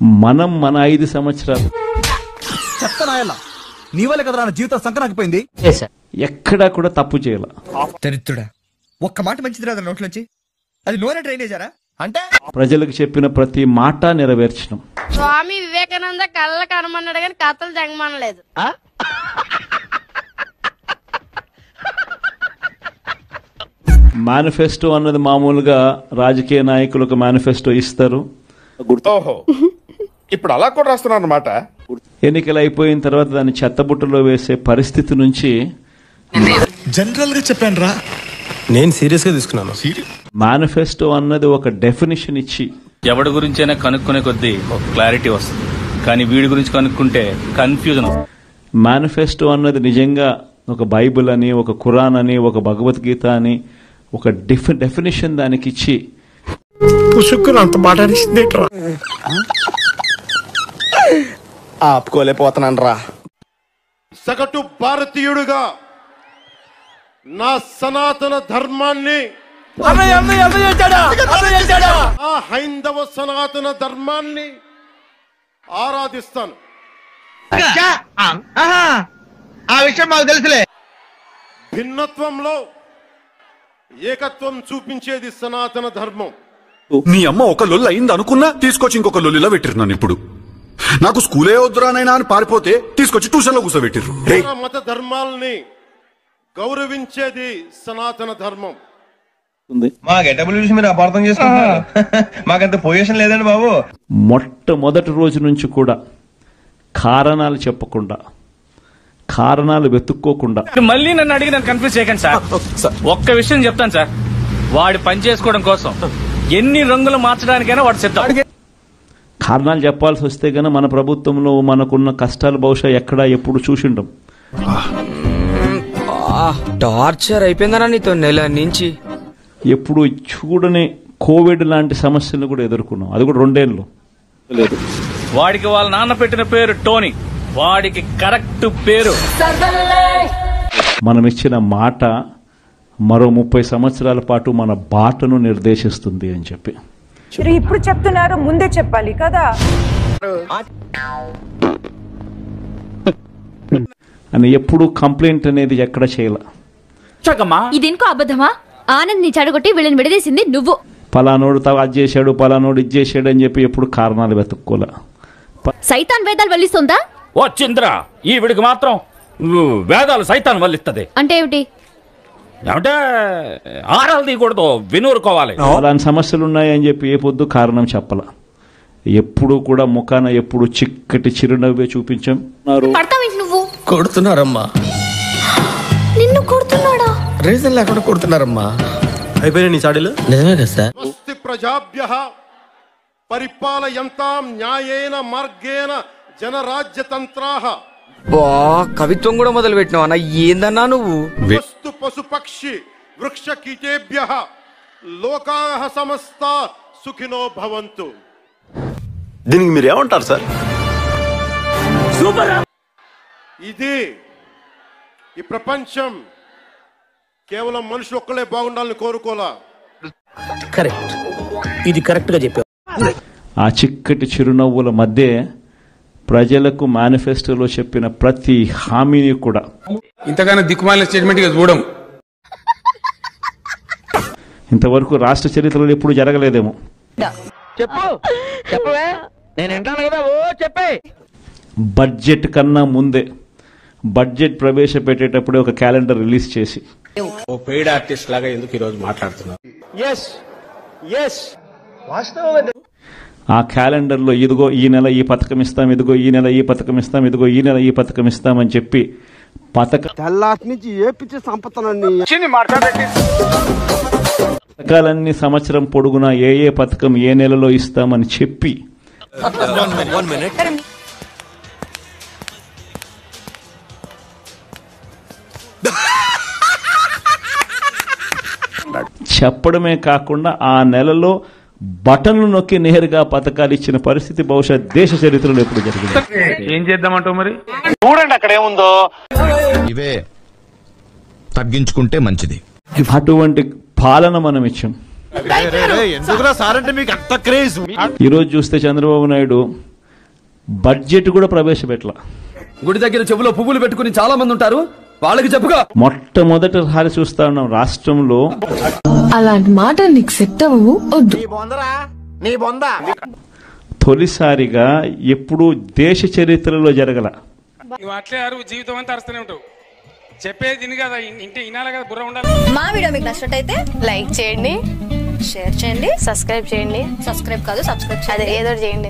మనం మన 5 సంవత్సరాలు చెప్తానాయలా నీ వల్ల కదా నా జీవితం సంకనాకిపోయింది. ఎక్కడా కూడా తప్పు చేయాల. దరిద్రుడా, ఒక్క మాట మంచిది రాదు నోట్లోంచి. అది నోరే డ్రైనేజారా అంటే? ప్రజలకు చెప్పిన ప్రతి మాట నెరవేర్చడం. స్వామి వివేకానంద కళ్ళ కనమన్నాడు కానీ కథలు జగమనలేదు. మేనిఫెస్టో అన్నది మామూలుగా రాజకీయ నాయకులకు మేనిఫెస్టో ఇస్తారు. ఇప్పుడు అలా కూడా రాస్తున్నారు అన్నమాట. ఎన్నికలు అయిపోయిన తర్వాత దాన్ని చెత్తబుట్టలో వేసే పరిస్థితి నుంచి జనరల్ గా చెప్పాను రా, నేను సీరియస్ గా తీసుకున్నాను. మేనిఫెస్టో అన్నది ఒక డెఫినేషన్ ఇచ్చి ఎవడి గురించైనా కనుక్కునే కొద్దీ ఒక క్లారిటీ వస్తుంది, కానీ వీడి గురించి కనుక్కుంటే కన్ఫ్యూజన్. మేనిఫెస్టో అన్నది నిజంగా ఒక బైబిల్ అని, ఒక ఖురాన్ అని, ఒక భగవద్గీత అని ఒక డెఫినేషన్ దానికి ఇచ్చి అంత మాట ఆపుకోలేకపోతున్నాను రా. సగటు భారతీయుడుగా నా సనాతన ధర్మాన్ని, ఆ హైందవ సనాతన ధర్మాన్ని ఆరాధిస్తాను. ఆ విషయం మాకు తెలుసులే. భిన్నత్వంలో ఏకత్వం చూపించేది సనాతన ధర్మం. నీ అమ్మ ఒక లొల్లు అయింది అనుకున్నా తీసుకొచ్చి ఇంకొక లొల్లిలో పెట్టిరున్నాను. ఇప్పుడు నాకు స్కూలే వద్దురానైనా అని పారిపోతే తీసుకొచ్చి ట్యూషన్ లో కూర్చోబెట్టిర్రు. మత ధర్మాలని గౌరవించేది సనాతన ధర్మం. మా గెటబుల్ చూసి మీరు అపార్థం చేసుకుంటున్నారు. మాకంత పొజిషన్ లేదండి బాబు. మొట్టమొదటి రోజు నుంచి కూడా కారణాలు చెప్పకుండా, కారణాలు వెతుక్కోకుండా. మళ్ళీ నన్ను అడిగి నన్ను కన్ఫ్యూజ్ చేయకండి సార్. ఒక్క విషయం చెప్తాను సార్, వాడి పని చేసుకోవడం కోసం ఎన్ని రంగులు మార్చడానికైనా వాడు సిద్ధం. కారణాలు చెప్పాల్సి వస్తే గన మన ప్రభుత్వంలో మనకున్న కష్టాలు బహుశా ఎక్కడా ఎప్పుడు చూసిండం. టార్చర్ అయిపోయిందనా నీతో నెల నుంచి. ఎప్పుడు చూడని కోవిడ్ లాంటి సమస్యలు కూడా ఎదుర్కొన్నాం. అది కూడా 2 ఏళ్ళు లేదు. వాడికి వాళ్ళ నాన్న పెట్టిన పేరు టోనీ, వాడికి కరెక్ట్ పేరు. మనం ఇచ్చిన మాట మరో 30 సంవత్సరాల పాటు మన బాటను నిర్దేశిస్తుంది అని చెప్పి ఇప్పుడు చెప్తున్నారు, ముందే చెప్పాలి కదా అని. ఎప్పుడు కంప్లైంట్ అనేది ఎక్కడ చేయాల. ఇదేంకో అబద్ధమా? ఆనంద్ ని చెడగొట్టి వీళ్ళని విడదీసింది నువ్వు. పలానోడు అది చేశాడు, పలానోడు ఇది చేశాడు అని చెప్పి ఎప్పుడు కారణాలు వెతుక్కోలే. సైతాన్ వేదాలు వల్లిస్తుందా? ఓ చంద్ర, ఈ వీడికి మాత్రం వేదాలు సైతాన్ వల్లిస్తుంది అంటే ఏమిటి? ఏమంటే ఆరాలు తీయకూడదు, వినూరుకోవాలి. అలాంటి సమస్యలు ఉన్నాయని చెప్పి ఏ పొద్దు కారణం చెప్పాల. ఎప్పుడు కూడా ముఖాన ఎప్పుడు చిక్కటి చిరునవ్వే చూపించాం. నువ్వు కొడుతున్నారమ్మా, నిన్ను కొడుతున్నాడా? రీజన్ లేకుండా కొడుతున్నారమ్మా. అయిపోయినా నీ చాడీలు నిజమే కదా సార్. స్వస్తి ప్రజాభ్యః పరిపాలయంతాం న్యాయేన మార్గేణ జనరాజ్యతంత్రాః. కవిత్వం కూడా మొదలు పెట్టినావు అన్న, ఏందన్నా నువ్వు? వస్తు పశు పక్షి వృక్ష కీటేభ్యః లోకాః సమస్తా సుఖినో భవంతు. దీనికి మీరు ఏమంటారు సార్? ఇది ఈ ప్రపంచం కేవలం మనుషులు ఒక్కలే బాగుండాలని కోరుకోలా. కరెక్ట్, ఇది కరెక్ట్ గా చెప్పావు. ఆ చిక్కటి చిరునవ్వుల మధ్య ప్రజలకు మేనిఫెస్టోలో చెప్పిన ప్రతి హామీని కూడా ఇంతగానో దిక్కుమాలిన స్టేట్మెంట్ గా చూడం. ఇంతవరకు రాష్ట్ర చరిత్రలో ఎప్పుడు జరగలేదేమో. బడ్జెట్ కన్నా ముందే బడ్జెట్ ప్రవేశపెట్టేటప్పుడే ఒక క్యాలెండర్ రిలీజ్ చేసి ఓ పెయిడ్ ఆర్టిస్ట్ లాగా ఎందుకు ఈ రోజు మాట్లాడుతున్నారు? ఆ క్యాలెండర్లో ఇదిగో ఈ నెల ఈ పథకం ఇస్తాం, ఇదిగో ఈ నెల ఈ పథకం ఇస్తాం, ఇదిగో ఈ నెల ఈ పథకం ఇస్తామని చెప్పి పథకాలన్నీ సంవత్సరం పొడుగునా ఏ పథకం ఏ నెలలో ఇస్తామని చెప్పి చెప్పడమే కాకుండా ఆ నెలలో బటన్లు నొక్కి నేరుగా పథకాలు ఇచ్చిన పరిస్థితి బహుశా దేశ చరిత్రలో ఎప్పుడు జరిగింది. ఏం చేద్దామంటావు మరి? చూడండి అక్కడ ఏముందో. ఇవే తగ్గించుకుంటే మంచిది. అటువంటి పాలన మనం ఇచ్చాం. ఎందుకురా సార్ అంటే మీకు అంత క్రేజ్? ఈరోజు చూస్తే చంద్రబాబు నాయుడు బడ్జెట్ కూడా ప్రవేశపెట్టల. గుడి దగ్గర చెవులో పువ్వులు పెట్టుకుని చాలా మంది ఉంటారు, వాళ్ళకి చెప్పుగా. మొట్టమొదటిసారి చూస్తా ఉన్నాం రాష్ట్రంలో అలాంటి మాట నీకు సెట్ అవ్వవు. తొలిసారిగా ఎప్పుడు దేశ చరిత్రలో జరగల. నువ్వు అట్లే జీవితం అంతా అరుస్తూనే ఉంటావు. చెప్పేది తిని కదా, ఇంటి వినాలి కదా, బుర్ర ఉండాలి. మా వీడియో మీకు నచ్చినట్టయితే లైక్ చేయండి, షేర్ చేయండి, సబ్స్క్రైబ్ చేయండి. సబ్స్క్రైబ్ కాదు, సబ్స్క్రైబ్ అదే ఏదో చేయండి.